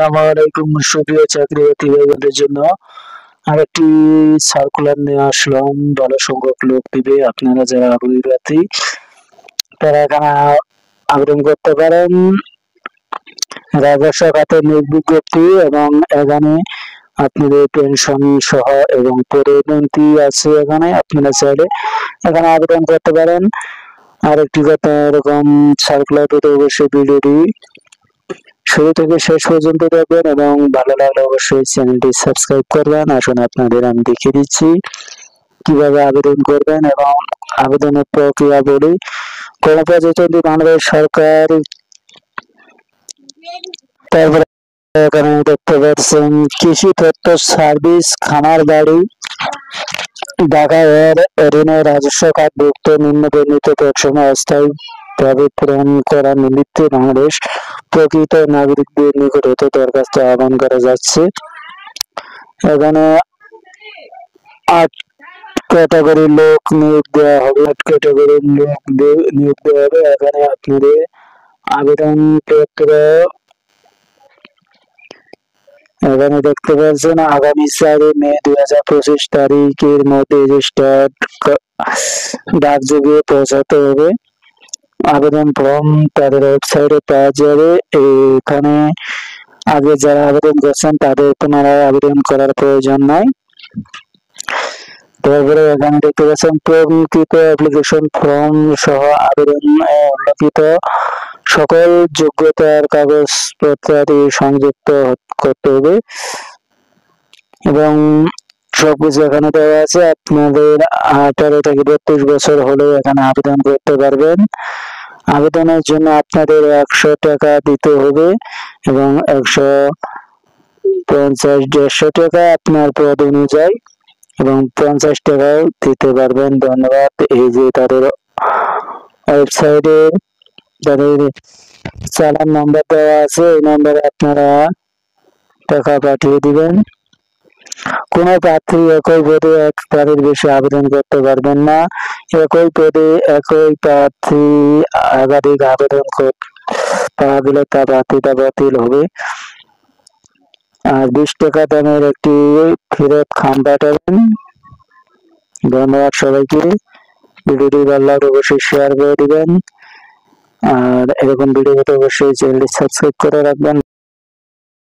আসসালামাইকুম সুপ্রিয় চাকরিপ্রার্থী ভাইদের জন্য আরেকটি সার্কুলার নিয়ে আসলাম। ভালো সংখ্যক লোক দিবে, আপনারা যারা আগ্রহী প্রার্থী তারা এখানে আবেদন করতে পারেন। রাজস্ব খাতের নিয়োগ বিজ্ঞপ্তি এবং এখানে আপনাদের পেনশন সহ এবং পদোন্নতি আছে। এখানে আপনারা চাইলে এখানে আবেদন করতে পারেন। আরেকটি কথা, এরকম সার্কুলার পেতে অবশ্যই ভিডিওটি শুরু থেকে শেষ পর্যন্ত দেখবেন এবং ভালো লাগলে অবশ্যই চ্যানেলটি সাবস্ক্রাইব করবেন। আসুন আপনাদের আমি দেখিয়ে দিচ্ছি কিভাবে আবেদন করবেন এবং আবেদনের প্রক্রিয়া বলি। গণপ্রজাতন্ত্রী বাংলাদেশ সরকার, তারপরে এখানে দেখতে পাচ্ছেন কৃষি তথ্য সার্ভিস, খামার বাড়ি, ঢাকা এর অধীনে রাজস্ব খাতভুক্ত নিম্নবর্ণিত পেনশন অস্থায়ী ভাবে পূরণ করার নিমিত্তে বাংলাদেশ প্রকৃত নাগরিকদের নিকট হতে দরখাস্ত আহ্বান করা যাচ্ছে। এখানে 8 ক্যাটাগরির লোক নিয়োগ দেওয়া হবে। 8 ক্যাটাগরির লোক নিয়োগ দেওয়া হবে। এখানে আপনাদের আবেদনপত্র এখানে দেখতে পাচ্ছেন আগামী 4 মে 2025 তারিখের মধ্যে রেজিস্টার্ড ডাকযোগে পৌঁছাতে হবে। আবেদন ফর্ম তাদের ওয়েবসাইটে পাওয়া যাবে। এখানে আগে যারা আবেদন করছেন তাদের পুনরায় আবেদন করার প্রয়োজন নাই। তারপরে এখানে দেখতে পাচ্ছেন প্রকৃত অ্যাপ্লিকেশন ফর্ম সহ আবেদন উল্লেখিত সকল যোগ্যতার কাগজপত্র সংযুক্ত করতে হবে এবং সবকিছু এখানে দেওয়া আছে। আপনাদের 18 থেকে 32 বছর হলে এখানে আবেদন করতে পারবেন। আবেদনের জন্য আপনাদের 100 টাকা দিতে হবে এবং 150-150 টাকা আপনার পদ অনুযায়ী এবং 50 টাকাও দিতে পারবেন। ধন্যবাদ। এই যে তাদের ওয়েবসাইটে তাদের চালান নাম্বার দেওয়া আছে, এই নম্বরে আপনারা টাকা পাঠিয়ে দিবেন। কোনো প্রার্থী একই পদে একবারের বেশি আবেদন করতে পারবেন না। একই পদে একই প্রার্থী একাধিক আবেদন করা গেলে তা প্রার্থীতা বাতিল হবে। আর 20 টাকা দামের একটি ফেরত খাম পাঠাবেন। ধন্যবাদ সবাইকে। ভিডিওটি ভালো লাগলে অবশ্যই শেয়ার করে দিবেন আর এরকম ভিডিও পেতে অবশ্যই চ্যানেলটি সাবস্ক্রাইব করে রাখবেন।